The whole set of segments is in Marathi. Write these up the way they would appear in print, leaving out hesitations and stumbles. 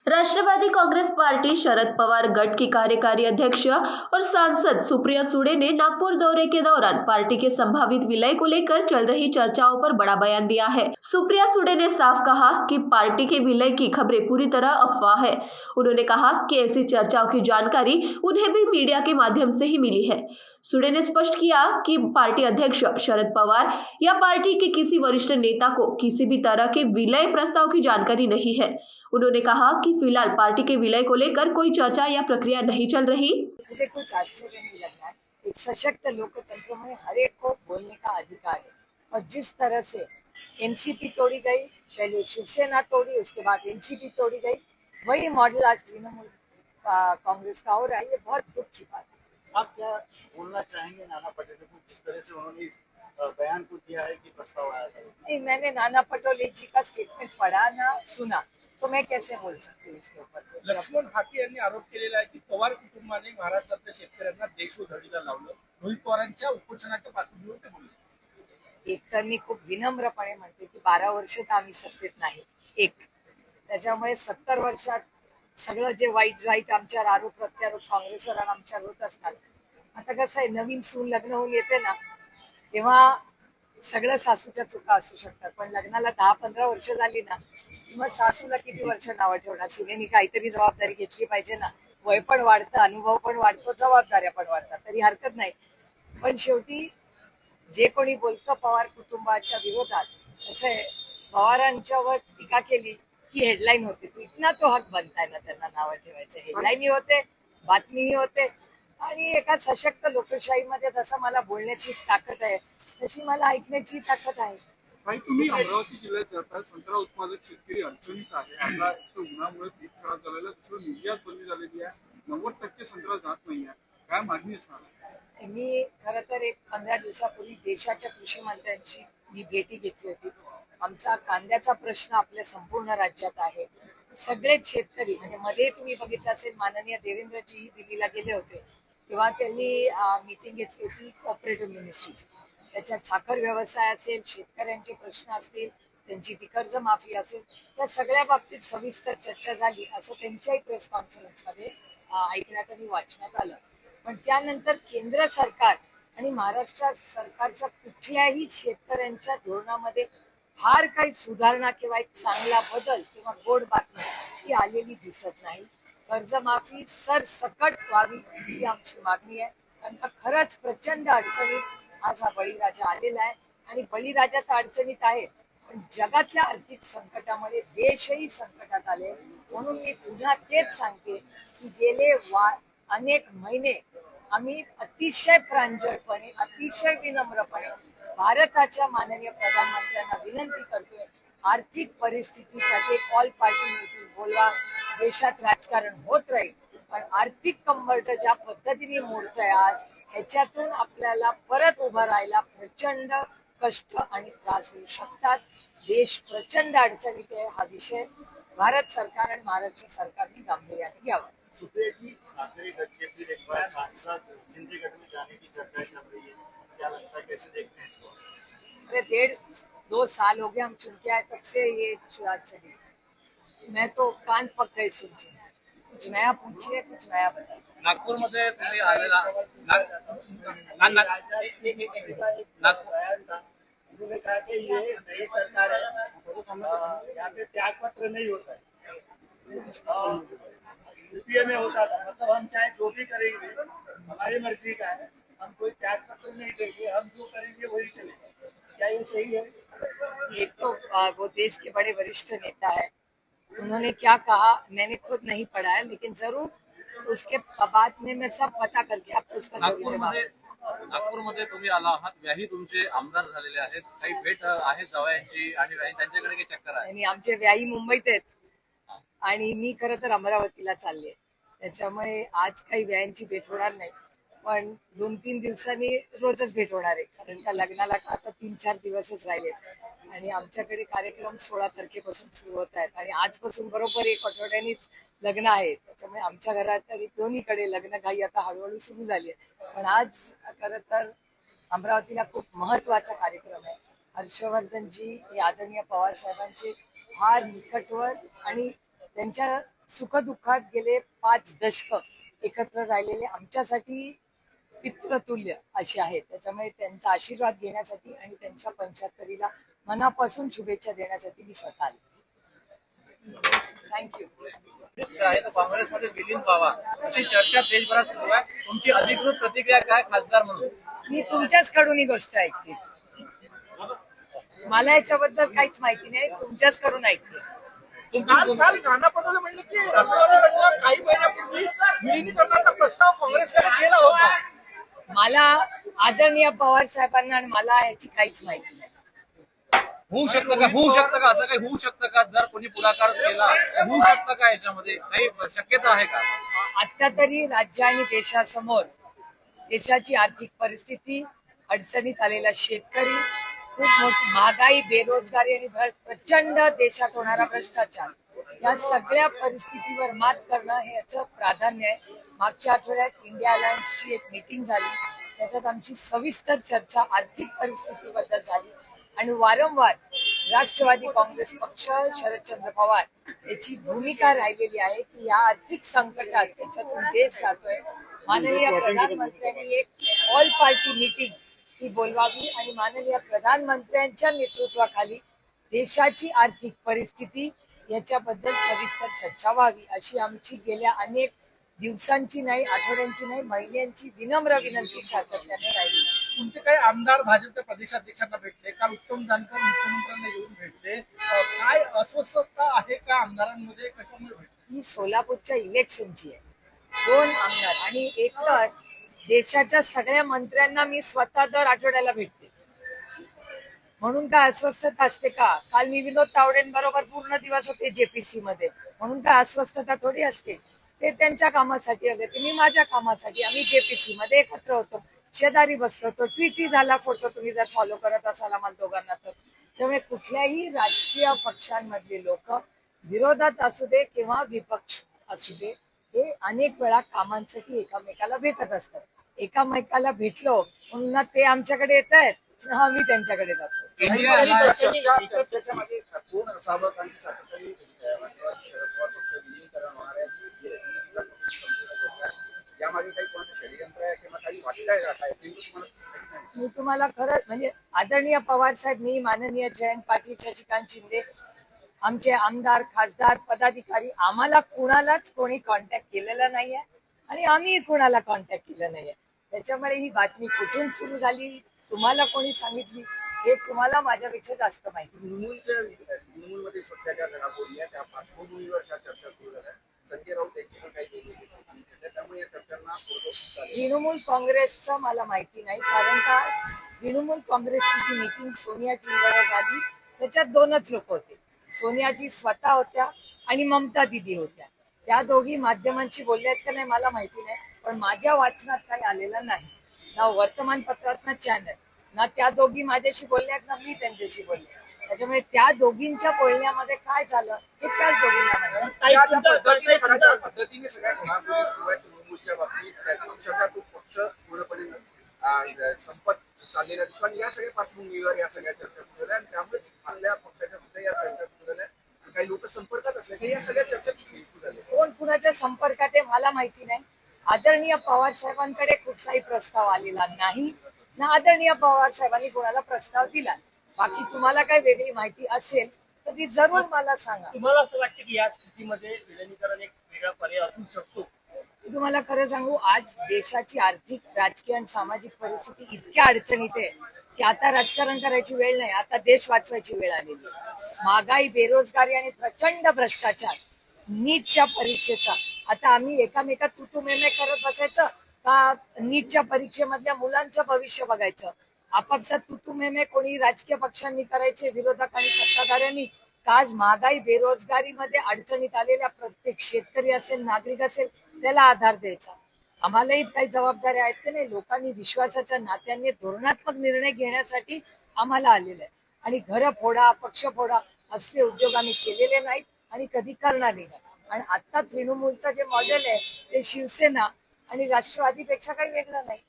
राष्ट्रवादी कांग्रेस पार्टी शरद पवार गट की कार्यकारी अध्यक्ष और सांसद सुप्रिया सुळे ने नागपुर दौरे के दौरान पार्टी के संभावित विलय को लेकर चल रही चर्चाओं पर बड़ा बयान दिया है। सुप्रिया सुळे ने साफ कहा कि पार्टी के विलय की खबरें पूरी तरह अफवाह है। उन्होंने कहा कि ऐसी चर्चाओं की जानकारी उन्हें भी मीडिया के माध्यम से ही मिली है। सुळे ने स्पष्ट किया कि पार्टी अध्यक्ष शरद पवार या पार्टी के किसी वरिष्ठ नेता को किसी भी तरह के विलय प्रस्ताव की जानकारी नहीं है। उन्होंने कहा कि फिलहाल पार्टी के विलय को लेकर कोई चर्चा या प्रक्रिया नहीं चल रही। मुझे कुछ आश्चर्य नहीं लग रहा है। एक सशक्त लोकतंत्र में हर एक को बोलने का अधिकार है और जिस तरह से एनसीपी तोड़ी गई, पहले शिवसेना तोड़ी, उसके बाद एनसीपी तोड़ी गई, वही मॉडल आज तृणमूल कांग्रेस का हो रहा है। ये बहुत दुख की बात है। आप क्या बोलना चाहेंगे नाना पटोले को, जिस तरह से उन्होंने इस बयान को दिया है कि प्रस्ताव आया था? नहीं, मैंने नाना पटोले जी का स्टेटमेंट पढ़ा ना सुना, तो मैं कैसे बोल सकती हूँ इसके ऊपर। लक्ष्मण हाके यांनी आरोप केलेला आहे की पवार कुटुंबाने महाराष्ट्रातल्या शेतकऱ्यांना देश उधळीला लावलं. रोहित पवारांच्या उपोषणाच्या पार्श्वभूमीवर ते बोलले. एक तर मी खूप विनम्रपणे म्हणते की 12 वर्ष तर आम्ही सत्तेत नाही, एक त्याच्यामुळे 70 वर्षात सगळं जे वाईट राईट आमच्यावर आरोप प्रत्यारोप काँग्रेसवर आमच्यावर होत असतात. आता कसं आहे, नवीन सून लग्न होऊन येते ना, तेव्हा सगळं सासूच्या चुका असू शकतात, पण लग्नाला 10-15 वर्ष झाली ना, मग सासूला किती वर्ष नावं ठेवणार. सुनेनी काहीतरी जबाबदारी घेतली पाहिजे ना. वय पण वाढतं, अनुभव पण वाढतो, जबाबदाऱ्या पण वाढतात, तरी हरकत नाही. पण शेवटी जे कोणी बोलतं पवार कुटुंबाच्या विरोधात, असं आहे, पवारांच्यावर टीका केली की हेडलाईन होते. तू इतना तो हक बनताय ना त्यांना नावं ठेवायचं. हेडलाईनही होते, बातमीही होते. आणि एका सशक्त लोकशाहीमध्ये जसं मला बोलण्याची ताकद आहे, तशी मला ऐकण्याची ताकद आहे. काही तुम्ही अमरावती जिल्ह्यात जाता, संत्रा उत्पादक शेतकरी अडचणीत आहे. आता उन्हामुळे पीक खराब झालेलं, दुसरं निर्यात बंदी झालेली आहे, 90% संत्रा जात नाही आहे. काय मागणी असणार? मी खरं तर एक 15 दिवसापूर्वी देशाच्या कृषी मंत्र्यांची मी भेटी घेतली होती. आमचा कांद्याचा प्रश्न आपल्या संपूर्ण राज्यात आहे. सगळेच शेतकरी, म्हणजे मध्ये तुम्ही बघितलं असेल, माननीय देवेंद्रजी दिल्लीला गेले होते, तेव्हा त्यांनी मीटिंग घेतली होती कोऑपरेटिव्ह मिनिस्ट्रीची. त्याच्यात साखर व्यवसाय असेल, शेतकऱ्यांचे प्रश्न असतील, त्यांची ती कर्जमाफी असेल, त्या सगळ्या बाबतीत सविस्तर चर्चा झाली, असं त्यांच्याही प्रेस कॉन्फरन्समध्ये ऐकण्यात आणि वाचण्यात आलं. पण त्यानंतर केंद्र सरकार आणि महाराष्ट्र सरकारच्या कुठल्याही शेतकऱ्यांच्या धोरणामध्ये फार काही सुधारणा किंवा एक चांगला बदल किंवा गोड बातमी ही आलेली दिसत नाही. कर्जमाफी सरसकट व्हावी ही आमची मागणी आहे. कारण का खरंच प्रचंड अडचणीत आज हा बळीराजा आलेला आहे. आणि बळीराजा तर अडचणीत आहे, पण जगातल्या आर्थिक संकटामुळे देशही संकटात आले. म्हणून मी पुन्हा तेच सांगते की गेले अनेक महिने आम्ही अतिशय प्रांजळपणे, अतिशय विनम्रपणे भारताच्या माननीय प्रधानमंत्र्यांना विनंती करतोय, आर्थिक परिस्थितीसाठी ऑल पार्टी मीटिंग बोलवा. देशात राजकारण होत राहील, पण आर्थिक कंबरट ज्या पद्धतीने मोडतंय आज, ह्याच्यातून आपल्याला परत उभं राहायला प्रचंड कष्ट आणि त्रास होऊ शकतात. देश प्रचंड अडचणीत आहे. हा विषय भारत सरकार आणि महाराष्ट्र सरकारने गांभीर्याने घ्यावा. सुप्रिया जी, आखिरी गट के फिर एक बार सांसद सिंधी गट में जाने की चर्चा चल रही है, क्या लगता है, कैसे देखते हैं इसको? अरे 1.5-2 साल हो गए हम चुन के आए, तब से ये चली. मैं तो कान पक गई सुन के. कुछ नया पूछिए, कुछ नया बताइए. नागपूरमध्ये तुम्ही आलेला उन्होंने कहा कि ये नई सरकार है, यहाँ पे त्याग पत्र नहीं होता है, यूपीए में होता था. मतलब हम चाहे जो भी करेंगे हमारी मर्जी का है, हम कोई त्याग पत्र नहीं देंगे, हम जो करेंगे वही चलेगा. क्या ये सही है? एक तो वो देश के बड़े वरिष्ठ नेता है, उन्होंने क्या कहा मैंने खुद नहीं पढ़ा है, लेकिन जरूर उसके बाद में मैं सब पता करके आपको उसका जरूर जवाब. नागपूरमध्ये तुम्ही आला आहात, व्याही तुमचे आमदार झालेले आहेत, काही भेट आहे जावयांची आणि त्यांच्याकडे काही चक्कर आहे? आणि आमचे व्याही मुंबईत आहेत आणि मी खरं तर अमरावतीला चालले, त्याच्यामुळे आज काही व्यायांची भेट होणार नाही. पण 2-3 दिवसांनी रोजच भेट होणार आहे, कारण का लग्नाला आता 3-4 दिवसच राहिले आणि आमच्याकडे कार्यक्रम 16 तारखेपासून सुरू होत आहेत आणि आजपासून बरोबर 1 आठवड्यानेच लग्न आहे. त्याच्यामुळे आमच्या घरात तरी दोन्हीकडे लग्न घाई आता हळूहळू सुरू झाली आहे. पण आज खरं तर अमरावतीला खूप महत्वाचा कार्यक्रम आहे. हर्षवर्धनजी हे आदरणीय पवार साहेबांचे फार निकटवर आणि त्यांच्या सुखदुःखात गेले 5 दशक एकत्र राहिलेले आमच्यासाठी पितृतुल्य असे आहेत. त्याच्यामुळे त्यांचा आशीर्वाद घेण्यासाठी आणि त्यांच्या 75ला मनापासून शुभेच्छा देण्यासाठी मी स्वतः आले. थँक्यू. अध्यक्ष आहे तो काँग्रेसमध्ये विलीन व्हावा अशी चर्चा देशभरात सुरू आहे. तुमची अधिकृत प्रतिक्रिया काय खासदार म्हणून? मी तुमच्याच कडून ही गोष्ट ऐकते. मला याच्याबद्दल काहीच माहिती नाही, तुमच्याच कडून ऐकते. काल नाना पटोले म्हणले की राष्ट्रवादीकडनं काही महिन्यापूर्वी विलिनीकरणाचा प्रस्ताव काँग्रेसकडे केला होता. मला आदरणीय पवार साहेबांना आणि मला याची काहीच माहिती नाही. होऊ शकतं का असं काही होऊ शकतं का? जर कोणी पुढाकार केला होऊ शकतं का? याच्यामध्ये काही शक्यता आहे का? आता तरी राज्य आणि देशासमोर देशाची आर्थिक परिस्थिती, अडचणीत आलेला शेतकरी, खूप मोठी महागाई, बेरोजगारी आणि प्रचंड देशात होणारा भ्रष्टाचार, या सगळ्या परिस्थितीवर मात करणं हे याचं प्राधान्य आहे. मागच्या आठवड्यात इंडिया अलायन्सची एक मीटिंग झाली, त्याच्यात आमची सविस्तर चर्चा आर्थिक परिस्थितीबद्दल झाली आणि वारंवार राष्ट्रवादी काँग्रेस पक्ष, शरदचंद्र पवार याची भूमिका राहिलेली आहे की या आर्थिक संकटात त्याच्यातून देश जातोय. माननीय प्रधानमंत्र्यांनी एक ऑल पार्टी मीटिंग ही बोलवावी आणि माननीय प्रधानमंत्र्यांच्या नेतृत्वाखाली देशाची आर्थिक परिस्थिती याच्याबद्दल सविस्तर चर्चा व्हावी अशी आमची गेल्या अनेक दिवसांची नाही, आठवड्यांची नाही, महिन्यांची विनम्र विनंती सातत्याने राहिली. तुमचे काही आमदार भाजपच्या प्रदेशाध्यक्षांना भेटले, काल उत्तम जानकर मुख्यमंत्र्यांना येऊन भेटले. काय अस्वस्थता आहे का आमदारांमध्ये, कशामुळे भेटले? ही सोलापूरच्या इलेक्शनची आहे. 2 आमदार आणि एकतर देशाच्या सगळ्या मंत्र्यांना मी स्वतः दर आठवड्याला भेटते, म्हणून काय अस्वस्थता असते का? काल मी विनोद तावडेंबरोबर पूर्ण दिवस होते जेपीसी मध्ये, म्हणून काय अस्वस्थता थोडी असते? ते त्यांच्या कामासाठी आले, मी माझ्या कामासाठी. आम्ही जेपीसी मध्ये एकत्र होतो, शेजारी बसलो होतो, ट्विटी झाला फोटो, तुम्ही जर फॉलो करत असाल आम्हाला दोघांना तर. त्यामुळे कुठल्याही राजकीय पक्षांमधले लोक विरोधात असू दे किंवा विपक्ष असू दे, हे अनेक वेळा कामांसाठी एकामेकाला भेटत असतात. एकामेकाला भेटलो म्हणून ते आमच्याकडे येत आहेत, आम्ही त्यांच्याकडे जातो. चर्चेच्या मागे कोण असावं, कारण की सातत्याने शरद पवार पक्ष विलीनीकरण होणार आहे, यामागे काही कोणाचं षडयंत्र आहे किंवा काही वाटतंय का? काय मी तुम्हाला खरंच म्हणजे आदरणीय पवार साहेब, मी माननीय जयंत पाटील, शशिकांत शिंदे, आमचे आमदार, खासदार, पदाधिकारी, आम्हाला कुणालाच कोणी कॉन्टॅक्ट केलेला नाहीये आणि आम्ही कुणाला कॉन्टॅक्ट केलं नाहीये. त्याच्यामुळे ही बातमी कुठून सुरू झाली, तुम्हाला कोणी सांगितली, हे तुम्हाला माझ्यापेक्षा जास्त माहिती. तृणमूलमध्ये सध्याच्या घडामोडी आहे, त्या पार्श्वभूमीवर चर्चा सुरू झाल्या. संजय राऊत यांची पण काही वेगळी त्यामुळे या चर्चांना तृणमूल काँग्रेसचं मला माहिती नाही, कारण का तृणमूल काँग्रेसची जी मीटिंग सोनियाजींवर झाली त्याच्यात 2च लोक होते. सोनियाजी स्वतः होत्या आणि ममता दिदी होत्या. त्या दोघी माध्यमांशी बोलल्यात का नाही मला माहिती नाही, पण माझ्या वाचनात काही आलेलं नाही, ना वर्तमानपत्रात ना चॅनल, ना त्या दोघी माझ्याशी बोलल्यात ना मी त्यांच्याशी बोलले. त्याच्यामुळे त्या दोघींच्या बोलण्यामध्ये काय झालं हे त्याच दोघींना पद्धतीने सगळ्या तृणमूलच्या बाबतीत पक्षाचा तो पक्ष पूर्णपणे संपत चाललेला दिसतो आणि या सगळ्या पार्श्वभूमीवर या सगळ्या चर्चा सुरू झाल्या आणि त्यामुळेच आपल्या पक्षाच्या सुद्धा या चर्चा सुरू झाल्या. काही लोक संपर्कात असल्या या सगळ्या चर्चा सुरू झाल्या. कोण कुणाच्या संपर्कात आहे मला माहिती नाही. आदरणीय पवार साहेबांकडे कुठलाही प्रस्ताव आलेला नाही ना आदरणीय पवार साहेबांनी कोणाला प्रस्ताव दिला. बाकी तुम्हाला काही वेगळी माहिती असेल तर ती जरूर मला सांगा. तुम्हाला असं वाटतं की या स्थितीमध्ये विलिनीकरण एक वेगळा पर्याय असू शकतो? मी तुम्हाला खरं सांगू, आज देशाची आर्थिक, राजकीय आणि सामाजिक परिस्थिती इतक्या अडचणीत आहे की आता राजकारण करायची वेळ नाही, आता देश वाचवायची वेळ आलेली आहे. महागाई, बेरोजगारी आणि प्रचंड भ्रष्टाचार, नीटच्या परीक्षेचा आता आम्ही एकामेकात तुतुमेमे करत बसायचं का नीटच्या परीक्षेमधल्या मुलांचं भविष्य बघायचं? आपापसात तुतुमेमे कोणी राजकीय पक्षांनी करायचे, विरोधक आणि सत्ताधाऱ्यांनी. आज महागाई, बेरोजगारीमध्ये अडचणीत आलेल्या प्रत्येक शेतकरी असेल, नागरिक असेल, त्याला आधार द्यायचा. आम्हालाही काही जबाबदाऱ्या आहेत की नाही. लोकांनी विश्वासाच्या नात्याने धोरणात्मक निर्णय घेण्यासाठी आम्हाला आलेलं आहे आणि घर फोडा, पक्ष फोडा असले उद्योग आम्ही केलेले नाहीत आणि कधी करणारही नाही. आणि आता तृणमूलचं जे मॉडेल आहे ते शिवसेना आणि राष्ट्रवादीपेक्षा काही वेगळं नाही.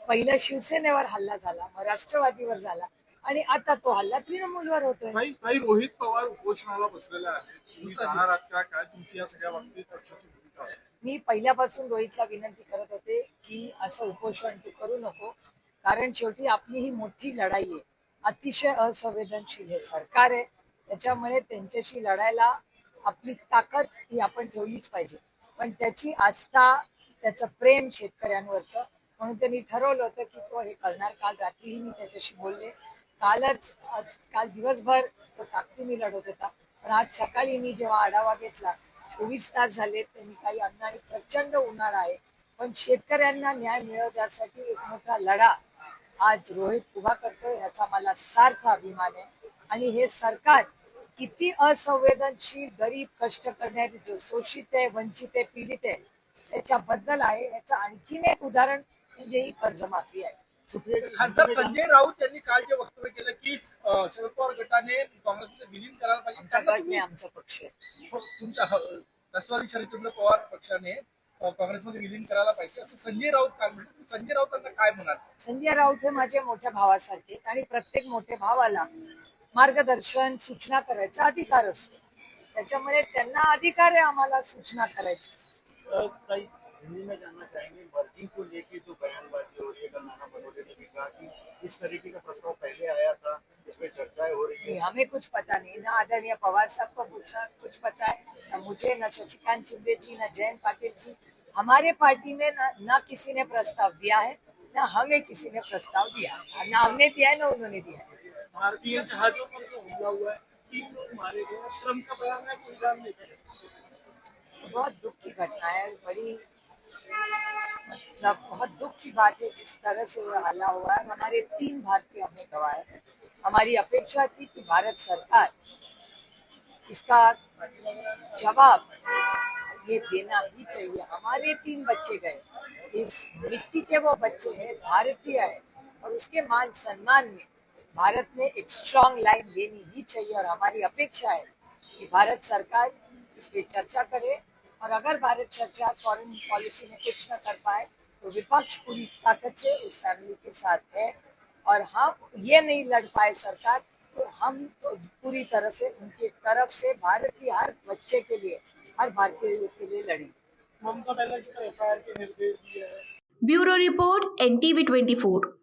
पहिलं शिवसेनेवर हल्ला झाला, मग राष्ट्रवादीवर झाला, आणि आता तो हल्ला तृणमूलवर होतोय. काही रोहित पवार उपोषणाला बसलेले आहेत. तुम्ही जाणार आहात का? काय तुमची या सगळ्या बाबतीत पक्षाची भूमिका आहे? मी पहिल्यापासून रोहितला विनंती करत होते की असं उपोषण तू करू नको, कारण शेवटी आपली ही मोठी लढाई आहे. अतिशय असंवेदनशील हे सरकार आहे, त्याच्यामुळे त्यांच्याशी लढायला आपली ताकद ही आपण ठेवलीच पाहिजे. पण त्याची आस्था, त्याचं प्रेम शेतकऱ्यांवरचं, म्हणून त्यांनी ठरवलं होतं की तो हे करणार. काल रात्रीही मी त्याच्याशी बोलले. काल दिवसभर तो ताकदीने लढत होता, पण आज सकाळी मी जेव्हा आढावा घेतला, 24 तास झाले, त्यांनी काही अन्न आणि प्रचंड उन्हाळा आहे, पण शेतकऱ्यांना न्याय मिळवण्यासाठी एक मोठा लढा आज रोहित उभा करतोय, ह्याचा मला सार्थ अभिमान आहे. आणि हे सरकार किती असंवेदनशील, गरीब, कष्ट करणारे, जो शोषित आहे, वंचित आहे, पीडित आहे, त्याच्याबद्दल आहे. याचं आणखीन एक उदाहरण म्हणजे ही कर्जमाफी आहे. खासदार संजय राऊत यांनी काल जे वक्तव्य केलं की शरद पवार गटाने काँग्रेसमध्ये विलीन करायला पाहिजे. आमचा त्यांना गट तुम्ही- नाही, आमचा पक्ष आहे. तुमच्या राष्ट्रवादी शरदचंद्र पवार पक्षाने काँग्रेसमध्ये विलीन करायला पाहिजे असं संजय राऊत काल म्हणले. संजय राऊतांना काय म्हणाल? संजय राऊत हे माझे मोठ्या भावासारखे, आणि प्रत्येक मोठ्या भावाला मार्गदर्शन, सूचना करायचा अधिकार असतो. त्याच्यामुळे त्यांना अधिकार आहे आम्हाला सूचना करायची. कई हिंदी में जानना चाहेंगे मर्जिंग को लेके जो बयानबाजी हो रही है, कल नाना मनोहर ने भी कहा कि इस तरीके का प्रस्ताव पहले आया था, इसमें चर्चाएं हो रही है। नहीं, हमें कुछ पता नहीं, ना आदरणीय पवार साहब को पूछना कुछ पता है, न मुझे, न शशिकांत शिंदे जी, न जयंत पाटिल जी. हमारे पार्टी में न किसी ने प्रस्ताव दिया है, न हमें किसी ने प्रस्ताव दिया, न हमने दिया है, न उन्होंने दिया है. भारतीय जहाजों पर जो हमला हुआ है, 3 लोग मारे गए, ट्रम्प का बयान है कोई इल्जाम नहीं है। बहुत दुख की घटना है, बड़ी मतलब बहुत दुख की बात है जिस तरह से ये हल्ला हुआ है. हमारे 3 भारतीय हमने गंवाए. हमारी अपेक्षा थी कि भारत सरकार इसका जवाब ये देना ही चाहिए. हमारे 3 बच्चे गए, इस मिट्टी के वो बच्चे हैं, भारतीय है, और उसके मान सम्मान में भारत ने एक स्ट्रॉन्ग लाइन लेनी ही चाहिए. और हमारी अपेक्षा है कि भारत सरकार इस पे चर्चा करे, और अगर भारत सरकार फॉरेन पॉलिसी में कुछ न कर पाए तो विपक्ष पूरी ताकत से उस फैमिली के साथ है. और हम ये नहीं लड़ पाए सरकार, तो हम तो पूरी तरह से उनकी तरफ से भारतीय हर बच्चे के लिए, हर भारतीय के लिए लड़ी. ममता बनर्जी पर एफआईआर के निर्देश दिए हैं। Bureau report NTV 24.